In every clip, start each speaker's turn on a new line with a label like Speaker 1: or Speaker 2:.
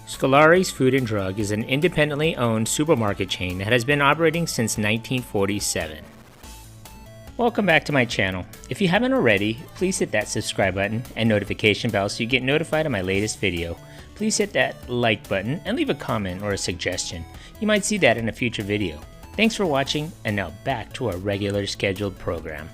Speaker 1: Scolari's Food and Drug is an independently owned supermarket chain that has been operating since 1947. Welcome back to my channel. If you haven't already, please hit that subscribe button and notification bell so you get notified of my latest video. Please hit that like button and leave a comment or a suggestion. You might see that in a future video. Thanks for watching, and now back to our regular scheduled program.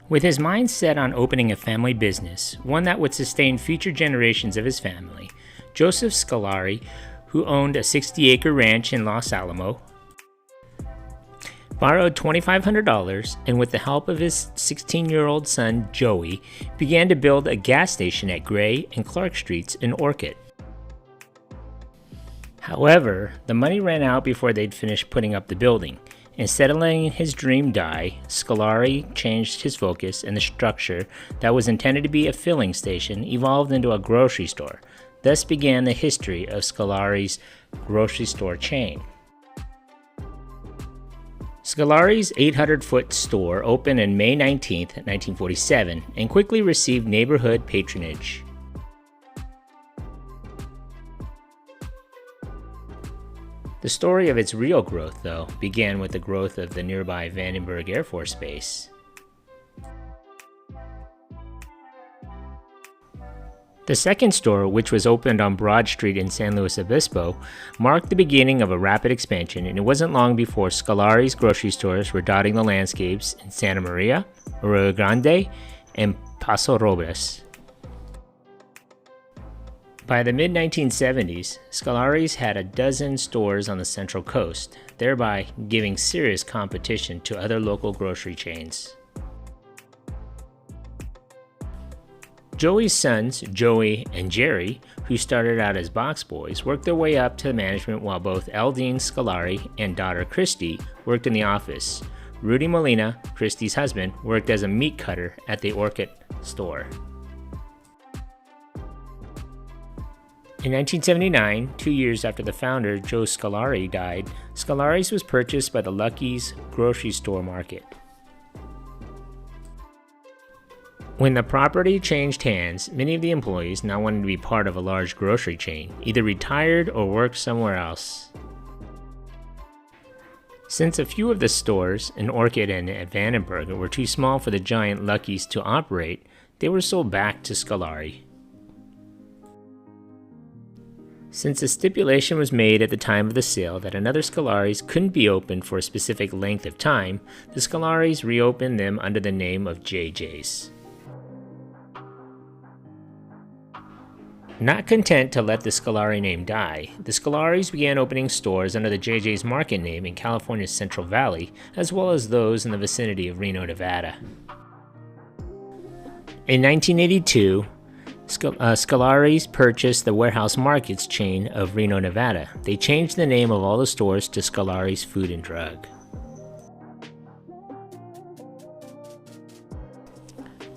Speaker 1: With his mind set on opening a family business, one that would sustain future generations of his family, Joseph Scolari, who owned a 60-acre ranch in Los Alamos, borrowed $2,500 and with the help of his 16-year-old son Joey, began to build a gas station at Gray and Clark Streets in Orchid. However, the money ran out before they'd finished putting up the building. Instead of letting his dream die, Scolari changed his focus, and the structure that was intended to be a filling station evolved into a grocery store. Thus began the history of Scolari's grocery store chain. Scolari's 800-foot store opened on May 19, 1947, and quickly received neighborhood patronage. The story of its real growth, though, began with the growth of the nearby Vandenberg Air Force Base. The second store, which was opened on Broad Street in San Luis Obispo, marked the beginning of a rapid expansion, and it wasn't long before Scolari's grocery stores were dotting the landscapes in Santa Maria, Arroyo Grande, and Paso Robles. By the mid-1970s, Scolari's had a dozen stores on the Central Coast, thereby giving serious competition to other local grocery chains. Joey's sons, Joey and Jerry, who started out as box boys, worked their way up to management while both Eldine Scolari and daughter Christy worked in the office. Rudy Molina, Christy's husband, worked as a meat cutter at the Orchid store. In 1979, 2 years after the founder, Joe Scolari, died, Scolari's was purchased by the Lucky's grocery store market. When the property changed hands, many of the employees, not wanting to be part of a large grocery chain, either retired or worked somewhere else. Since a few of the stores in Orchid and at Vandenberg were too small for the giant Lucky's to operate, they were sold back to Scolari. Since a stipulation was made at the time of the sale that another Scolari's couldn't be opened for a specific length of time, the Scolaris reopened them under the name of JJ's. Not content to let the Scolari name die, the Scolaris began opening stores under the JJ's market name in California's Central Valley, as well as those in the vicinity of Reno, Nevada. In 1982, Scolari's purchased the Warehouse Markets chain of Reno, Nevada. They changed the name of all the stores to Scolari's Food and Drug.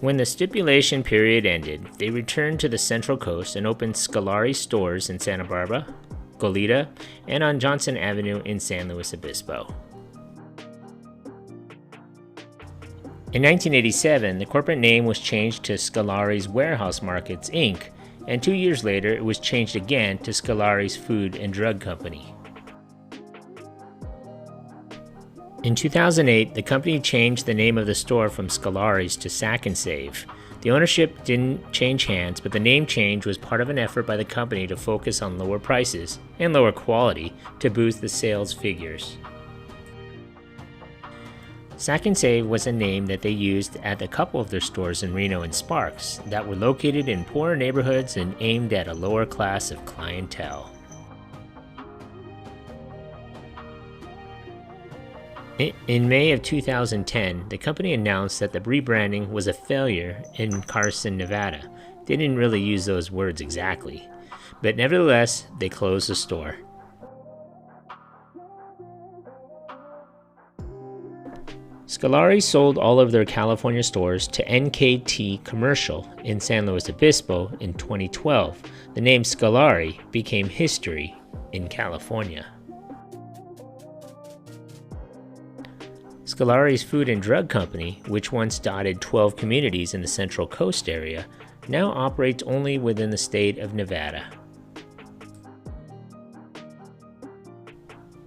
Speaker 1: When the stipulation period ended, they returned to the Central Coast and opened Scolari's stores in Santa Barbara, Goleta, and on Johnson Avenue in San Luis Obispo. In 1987, the corporate name was changed to Scolari's Warehouse Markets, Inc., and 2 years later it was changed again to Scolari's Food and Drug Company. In 2008, the company changed the name of the store from Scolari's to Sack and Save. The ownership didn't change hands, but the name change was part of an effort by the company to focus on lower prices and lower quality to boost the sales figures. Sack and Save was a name that they used at a couple of their stores in Reno and Sparks that were located in poorer neighborhoods and aimed at a lower class of clientele. In May of 2010, the company announced that the rebranding was a failure in Carson, Nevada. They didn't really use those words exactly, but nevertheless, they closed the store. Scolari sold all of their California stores to NKT Commercial in San Luis Obispo in 2012. The name Scolari became history in California. Scolari's Food and Drug Company, which once dotted 12 communities in the Central Coast area, now operates only within the state of Nevada.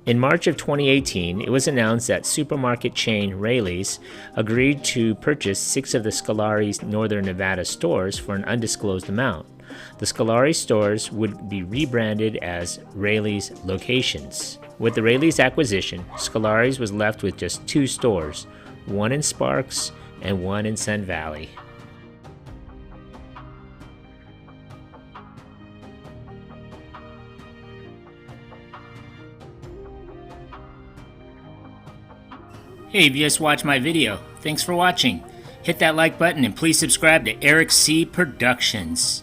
Speaker 1: In March of 2018, it was announced that supermarket chain Raley's agreed to purchase 6 of the Scolari's Northern Nevada stores for an undisclosed amount. The Scolari stores would be rebranded as Raley's Locations. With the Raley's acquisition, Scolari's was left with just 2 stores, one in Sparks and one in Sun Valley. Hey, if you just watched my video, thanks for watching. Hit that like button and please subscribe to Eric C. Productions.